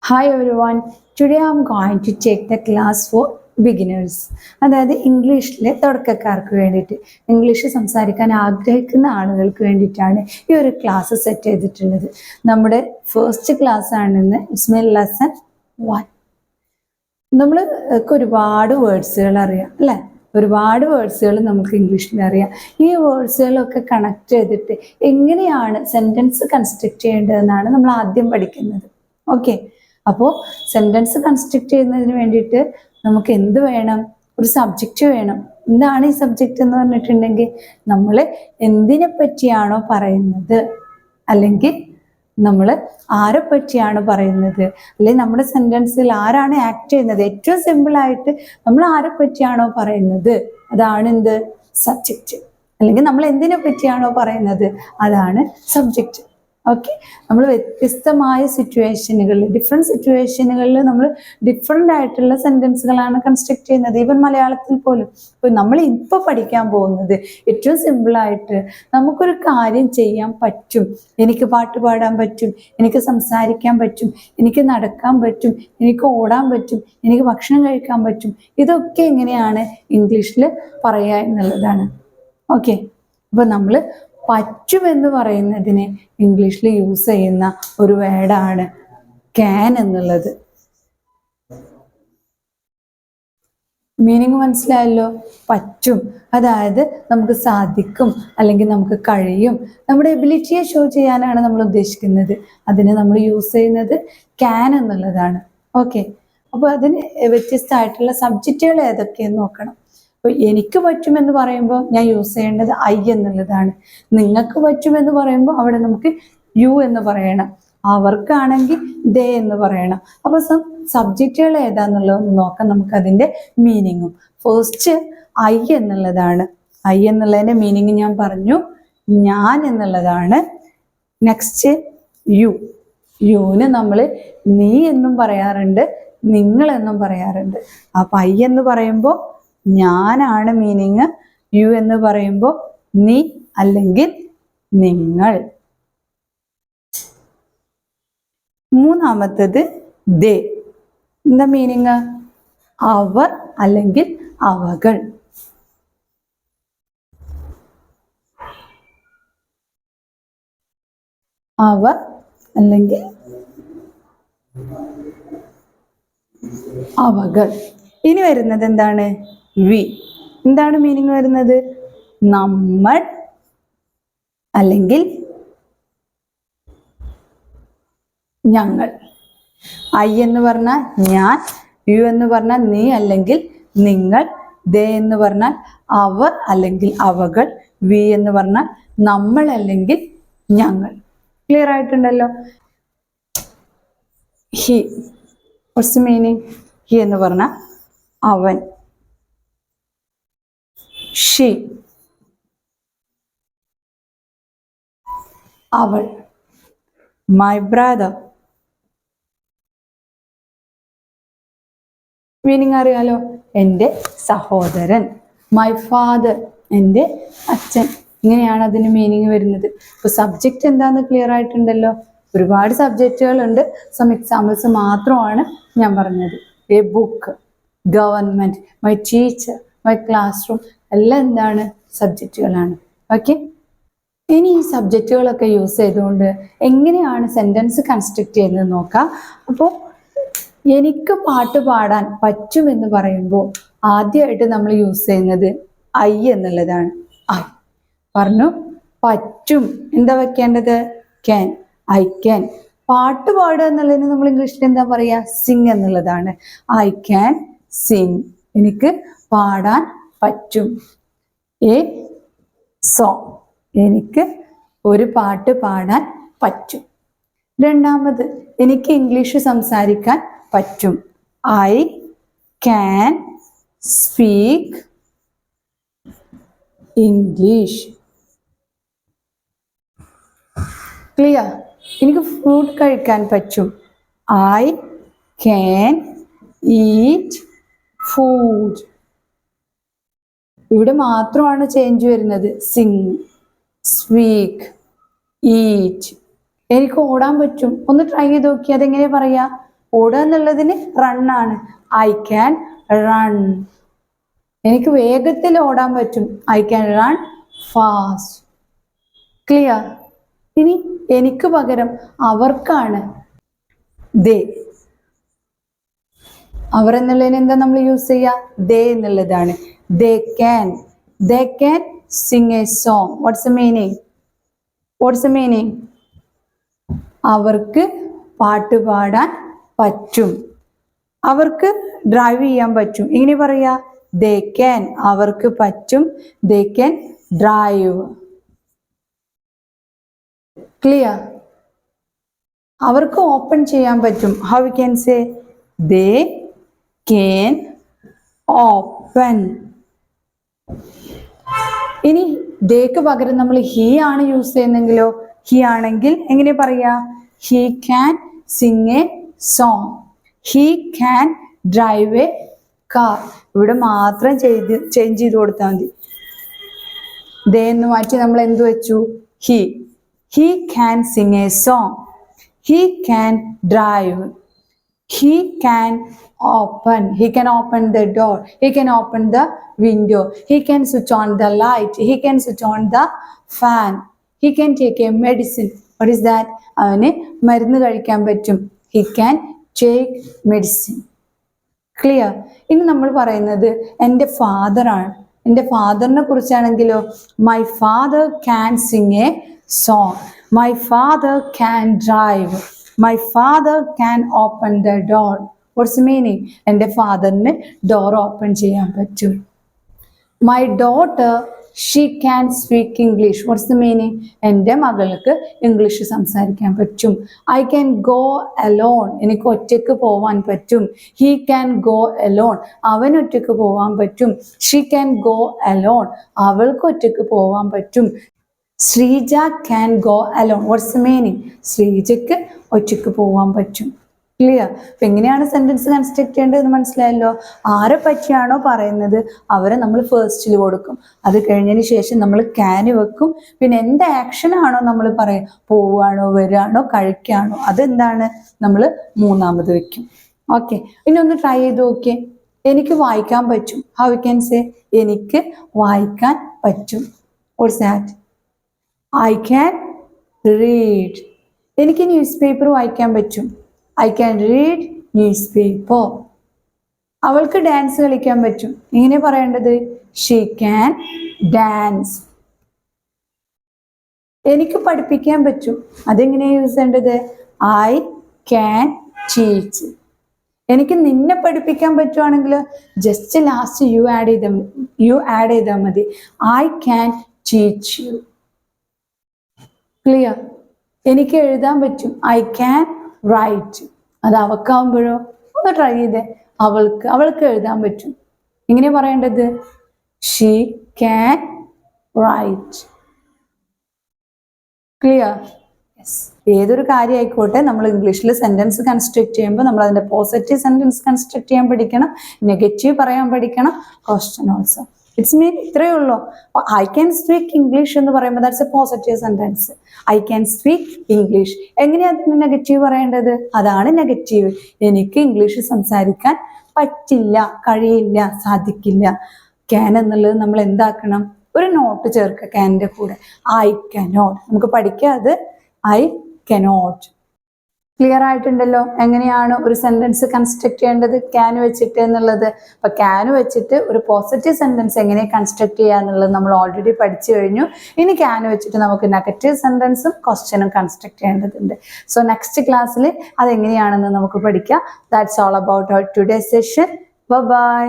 Hi everyone, today I am going to take the class for beginners. അതായത് ഇംഗ്ലീഷിലെ തുടക്കക്കാർക്ക് വേണ്ടിയിട്ട് English സംസാരിക്കാൻ ആഗ്രഹിക്കുന്ന ആളുകൾക്ക് വേണ്ടിയിട്ടാണ് ഈ ഒരു ക്ലാസ് സെറ്റ് ചെയ്തിട്ടുള്ളത്. നമ്മുടെ ഫസ്റ്റ് ക്ലാസ് ആണെന്ന് ഇറ്റ്സ് ലെസൺ 1. നമ്മൾക്ക് ഒരുപാട് വേർഡ്സുകൾ അറിയാം അല്ലേ? ഒരുപാട് വേർഡ്സുകൾ നമുക്ക് ഇംഗ്ലീഷിൽ അറിയാം. ഈ വേർഡ്സുകളൊക്കെ കണക്ട് ചെയ്തിട്ട് എങ്ങനെയാണ് സെൻറ്റൻസ് കൺസ്ട്രക്ട് ചെയ്യേണ്ടതെന്നാണ് നമ്മൾ ആദ്യം പഠിക്കുന്നത്. ഓക്കെ, അപ്പോൾ സെൻറ്റൻസ് കൺസ്ട്രക്ട് ചെയ്യുന്നതിന് വേണ്ടിയിട്ട് നമുക്ക് എന്ത് വേണം? ഒരു സബ്ജക്റ്റ് വേണം. എന്താണ് ഈ സബ്ജക്റ്റ് എന്ന് പറഞ്ഞിട്ടുണ്ടെങ്കിൽ നമ്മൾ എന്തിനെ പറ്റിയാണോ പറയുന്നത്, അല്ലെങ്കിൽ നമ്മൾ ആരെ പറ്റിയാണ് പറയുന്നത്, അല്ലെങ്കിൽ നമ്മുടെ സെൻറ്റൻസിൽ ആരാണ് ആക്ട് ചെയ്യുന്നത്, ഏറ്റവും സിമ്പിളായിട്ട് നമ്മൾ ആരെ പറ്റിയാണോ പറയുന്നത് അതാണ് എന്ത്? സബ്ജക്റ്റ്. അല്ലെങ്കിൽ നമ്മൾ എന്തിനെ പറ്റിയാണോ പറയുന്നത് അതാണ് സബ്ജക്റ്റ്. ഓക്കെ, നമ്മൾ വ്യത്യസ്തമായ സിറ്റുവേഷനുകളിൽ ഡിഫറെൻറ്റ് സിറ്റുവേഷനുകളിൽ നമ്മൾ ഡിഫറെൻ്റ് ആയിട്ടുള്ള സെൻറ്റൻസുകളാണ് കൺസ്ട്രക്ട് ചെയ്യുന്നത്. ഈവൻ മലയാളത്തിൽ പോലും ഇപ്പോൾ നമ്മൾ ഇപ്പോൾ പഠിക്കാൻ പോകുന്നത് ഏറ്റവും സിമ്പിളായിട്ട് നമുക്കൊരു കാര്യം ചെയ്യാൻ പറ്റും. എനിക്ക് പാട്ട് പാടാൻ പറ്റും, എനിക്ക് സംസാരിക്കാൻ പറ്റും, എനിക്ക് നടക്കാൻ പറ്റും, എനിക്ക് ഓടാൻ പറ്റും, എനിക്ക് ഭക്ഷണം കഴിക്കാൻ പറ്റും. ഇതൊക്കെ എങ്ങനെയാണ് ഇംഗ്ലീഷിൽ പറയുക എന്നുള്ളതാണ്. ഓക്കെ, അപ്പോൾ നമ്മൾ പറ്റുമെന്ന് പറയുന്നതിന് ഇംഗ്ലീഷിൽ യൂസ് ചെയ്യുന്ന ഒരു വേർഡാണ് ക്യാൻ എന്നുള്ളത്. മീനിങ് മനസ്സിലായല്ലോ? പറ്റും, അതായത് നമുക്ക് സാധിക്കും, അല്ലെങ്കിൽ നമുക്ക് കഴിയും, നമ്മുടെ എബിലിറ്റിയെ ഷോ ചെയ്യാനാണ് നമ്മൾ ഉദ്ദേശിക്കുന്നത്. അതിന് നമ്മൾ യൂസ് ചെയ്യുന്നത് ക്യാൻ എന്നുള്ളതാണ്. ഓക്കെ, അപ്പോൾ അതിന് വ്യത്യസ്തമായിട്ടുള്ള സബ്ജക്റ്റുകൾ ഏതൊക്കെയെന്ന് നോക്കണം. അപ്പോൾ എനിക്ക് പറ്റുമെന്ന് പറയുമ്പോൾ ഞാൻ യൂസ് ചെയ്യേണ്ടത് ഐ എന്നുള്ളതാണ്. നിങ്ങൾക്ക് പറ്റുമെന്ന് പറയുമ്പോൾ അവിടെ നമുക്ക് യു എന്ന് പറയണം. അവർക്കാണെങ്കിൽ ദേ എന്ന് പറയണം. അപ്പോൾ സബ്ജക്റ്റുകൾ ഏതാന്നുള്ളതെന്ന് നോക്കാം. നമുക്കതിൻ്റെ മീനിങ്ങും. ഫസ്റ്റ് ഐ എന്നുള്ളതാണ്. ഐ എന്നുള്ളതിൻ്റെ മീനിങ് ഞാൻ പറഞ്ഞു, ഞാൻ എന്നുള്ളതാണ്. Next U. യുവിന് നമ്മൾ നീ എന്നും പറയാറുണ്ട്, നിങ്ങൾ എന്നും പറയാറുണ്ട്. അപ്പം ഐ എന്ന് പറയുമ്പോൾ ഞാനാണ് മീനിങ്, യു എന്ന് പറയുമ്പോൾ നീ അല്ലെങ്കിൽ നിങ്ങൾ. മൂന്നാമത്തത് ദേ. എന്താ മീനിങ്? അവർ അല്ലെങ്കിൽ അവകൾ. അവർ അല്ലെങ്കിൽ അവകൾ. ഇനി വരുന്നത് എന്താണ്? വി. എന്താണ് മീനിങ് വരുന്നത്? നമ്മൾ അല്ലെങ്കിൽ ഞങ്ങൾ. ഐ എന്ന് പറഞ്ഞാൽ ഞാൻ, യു എന്ന് പറഞ്ഞാൽ നീ അല്ലെങ്കിൽ നിങ്ങൾ, ദേ എന്ന് പറഞ്ഞാൽ അവർ അല്ലെങ്കിൽ അവകൾ, വി എന്ന് പറഞ്ഞാൽ നമ്മൾ അല്ലെങ്കിൽ ഞങ്ങൾ. ക്ലിയർ ആയിട്ടുണ്ടല്ലോ? ഹി. What's meaning? ഹി എന്ന് പറഞ്ഞാൽ അവൻ. ഷീ, അവൾ. My brother. മീനിങ് അറിയാലോ? എൻ്റെ സഹോദരൻ. മൈ ഫാദർ, എൻ്റെ അച്ഛൻ. ഇങ്ങനെയാണ് അതിന് മീനിങ് വരുന്നത്. ഇപ്പോൾ സബ്ജക്റ്റ് എന്താണെന്ന് ക്ലിയർ ആയിട്ടുണ്ടല്ലോ? ഒരുപാട് സബ്ജക്റ്റുകളുണ്ട്. സം എക്സാമ്പിൾസ് മാത്രമാണ് ഞാൻ പറഞ്ഞത്. A book, government, my teacher, my class room എല്ലാം എന്താണ്? സബ്ജക്റ്റുകളാണ്. ഓക്കെ, ഇനി ഈ സബ്ജക്റ്റുകളൊക്കെ യൂസ് ചെയ്തുകൊണ്ട് എങ്ങനെയാണ് സെൻറ്റൻസ് കൺസ്ട്രക്ട് ചെയ്യുന്നത് നോക്കാം. അപ്പോൾ എനിക്ക് പാട്ട് പാടാൻ പറ്റുമെന്ന് പറയുമ്പോൾ ആദ്യമായിട്ട് നമ്മൾ യൂസ് ചെയ്യുന്നത് ഐ എന്നുള്ളതാണ്. ഐ പറഞ്ഞു പറ്റും. എന്താ വെക്കേണ്ടത്? ക്യാൻ. I can. പാട്ട് പാടുക എന്നുള്ളതിന് നമ്മൾ ഇംഗ്ലീഷിൽ എന്താ പറയുക? സിങ് എന്നുള്ളതാണ്. I can Singh. എനിക്ക് പാടാൻ പറ്റും. A song. എനിക്ക് ഒരു പാട്ട് പാടാൻ പറ്റും. രണ്ടാമത്, എനിക്ക് ഇംഗ്ലീഷ് സംസാരിക്കാൻ പറ്റും. I can speak English. Clear? എനിക്ക് ഫ്രൂട്ട് കഴിക്കാൻ പറ്റും. I can eat food. ഇവിടെ മാത്രമാണ് ചേഞ്ച് വരുന്നത്. Singh, speak, eat. എനിക്ക് ഓടാൻ പറ്റും. ഒന്ന് ട്രൈ ചെയ്ത് നോക്കി. അതെങ്ങനെ പറയാ? ഓടുക എന്നുള്ളതിന് റൺ ആണ്. I can run. എനിക്ക് വേഗത്തിൽ ഓടാൻ പറ്റും. I can run fast. Clear? ഇനി എനിക്ക് പകരം അവർക്കാണ് ദേ. അവർ എന്നുള്ളതിന് എന്താ നമ്മൾ യൂസ് ചെയ്യുക? ദേ എന്നുള്ളതാണ്. They can sing a song. Watts the meaning? അവർക്ക് പാട്ട് പാടാൻ പറ്റും. അവർക്ക് ഡ്രൈവ് ചെയ്യാൻ പറ്റും. എങ്ങനെ പറയാ? They can. അവർക്ക് പറ്റും. They can drive. ക്ലിയർ? അവർക്ക് ഓപ്പൺ ചെയ്യാൻ പറ്റും. How we can say? They can open. ഇനി ദേക്ക് പകരം നമ്മൾ ഹി ആണ് യൂസ് ചെയ്യുന്നെങ്കിലോ? ഹി ആണെങ്കിൽ എങ്ങനെ പറയാ? He can sing a song. He can drive A car. ഇവിടെ മാത്രം ചേഞ്ച് ചെയ്ത് കൊടുത്താൽ മതി. ദേ എന്ന് മാറ്റി നമ്മൾ എന്ത് വെച്ചു? He. He can sing a song. He can drive. He can open the door. He can open the window. He can switch on the light. He can switch on the fan. He can take a medicine. What is that? അവന് മരുന്ന് കഴിക്കാൻ പറ്റും. He can take medicine. Clear? ഇനി നമ്മൾ പറയുന്നത് എൻ്റെ ഫാദറാണ്. എൻ്റെ ഫാദറിനെ കുറിച്ചാണെങ്കിലോ? My father can sing a song. My father can drive. My father can open the door. What's the meaning? എൻ്റെ ഫാദറിന് ഡോർ ഓപ്പൺ ചെയ്യാൻ പറ്റും. My daughter, she can speak English. What's the meaning? എൻ്റെ മകൾക്ക് ഇംഗ്ലീഷ് സംസാരിക്കാൻ പറ്റും. I can go alone. എനിക്ക് ഒറ്റയ്ക്ക് പോവാൻ പറ്റും. He can go alone. അവൻ ഒറ്റയ്ക്ക് പോവാൻ പറ്റും. She can go alone. അവൾക്ക് ഒറ്റയ്ക്ക് പോവാൻ പറ്റും. Sreeja can go alone. What's the meaning? ശ്രീജയ്ക്ക് ഒറ്റയ്ക്ക് പോവാൻ പറ്റും. ക്ലിയർ? അപ്പം എങ്ങനെയാണ് സെൻറ്റൻസ് കൺസ്ട്രക്ട് ചെയ്യേണ്ടതെന്ന് മനസ്സിലായല്ലോ. ആരെ പറ്റിയാണോ പറയുന്നത് അവരെ നമ്മൾ ഫേസ്റ്റിൽ കൊടുക്കും. അത് കഴിഞ്ഞതിന് ശേഷം നമ്മൾ ക്യാന് വെക്കും. പിന്നെ എന്ത് ആക്ഷനാണോ നമ്മൾ പറയുക, പോവുകയാണോ, വരികയാണോ, കഴിക്കുകയാണോ, അതെന്താണ് നമ്മൾ മൂന്നാമത് വെക്കും. ഓക്കെ, ഇനി ഒന്ന് ട്രൈ ചെയ്ത് നോക്കിയേ. എനിക്ക് വായിക്കാൻ പറ്റും. How you can say? എനിക്ക് വായിക്കാൻ പറ്റും. What's that? I can read. എനിക്ക് ന്യൂസ് പേപ്പർ വായിക്കാൻ പറ്റും. I can read newspaper. അവൾക്ക് ഡാൻസ് കളിക്കാൻ പറ്റും. എങ്ങനെ പറയേണ്ടത്? She can dance. എനിക്ക് പഠിപ്പിക്കാൻ പറ്റും. അതെങ്ങനെയാണ് യൂസ് ചെയ്യേണ്ടത്? I can teach. എനിക്ക് നിന്നെ പഠിപ്പിക്കാൻ പറ്റുവാണെങ്കിൽ ജസ്റ്റ് ലാസ്റ്റ് യു ആഡ് ചെയ്താൽ മതി. I can teach you. Clear? എനിക്ക് എഴുതാൻ പറ്റും. I can write. അത് അവക്കാവുമ്പോഴോ? ഒന്ന് ട്രൈ ചെയ്തേ. അവൾക്ക് എഴുതാൻ പറ്റും. എങ്ങനെ പറയേണ്ടത്? She can write. Clear? Yes. ഏതൊരു കാര്യം ആയിക്കോട്ടെ, നമ്മൾ ഇംഗ്ലീഷിൽ സെന്റൻസ് കൺസ്ട്രക്ട് ചെയ്യുമ്പോൾ നമ്മൾ അതിന്റെ പോസിറ്റീവ് സെന്റൻസ് കൺസ്ട്രക്ട് ചെയ്യാൻ പഠിക്കണം, നെഗറ്റീവ് പറയാൻ പഠിക്കണം, ക്വസ്റ്റ്യൻ ഓൾസോ. ഇറ്റ്സ് മീൻ ഇത്രയേ ഉള്ളൂ. ഐ ക്യാൻ സ്പീക്ക് ഇംഗ്ലീഷ് എന്ന് പറയുമ്പോൾ that's A positive sentence. I can speak English. എങ്ങനെയാണ് അതിന് നെഗറ്റീവ് പറയേണ്ടത്? അതാണ് നെഗറ്റീവ്. എനിക്ക് ഇംഗ്ലീഷ് സംസാരിക്കാൻ പറ്റില്ല, കഴിയില്ല, സാധിക്കില്ല. ക്യാൻ എന്നുള്ളത് നമ്മൾ എന്താക്കണം? ഒരു നോട്ട് ചേർക്കുക ക്യാനിന്റെ കൂടെ. I cannot. നമുക്ക് പഠിക്കുക അത്. I cannot. ക്ലിയർ ആയിട്ടുണ്ടല്ലോ എങ്ങനെയാണ് ഒരു സെന്റൻസ് കൺസ്ട്രക്ട് ചെയ്യേണ്ടത് ക്യാൻ വെച്ചിട്ട് എന്നുള്ളത്. അപ്പൊ ക്യാൻ വെച്ചിട്ട് ഒരു പോസിറ്റീവ് സെന്റൻസ് എങ്ങനെ കൺസ്ട്രക്ട് ചെയ്യുക എന്നുള്ളത് നമ്മൾ ഓൾറെഡി പഠിച്ചു കഴിഞ്ഞു. ഇനി ക്യാൻ വെച്ചിട്ട് നമുക്ക് നെഗറ്റീവ് സെന്റൻസും ക്വസ്റ്റ്യനും കൺസ്ട്രക്ട് ചെയ്യേണ്ടതുണ്ട്. സോ നെക്സ്റ്റ് ക്ലാസ്സിൽ അതെങ്ങനെയാണെന്ന് നമുക്ക് പഠിക്കാം. That's all about our today session. By.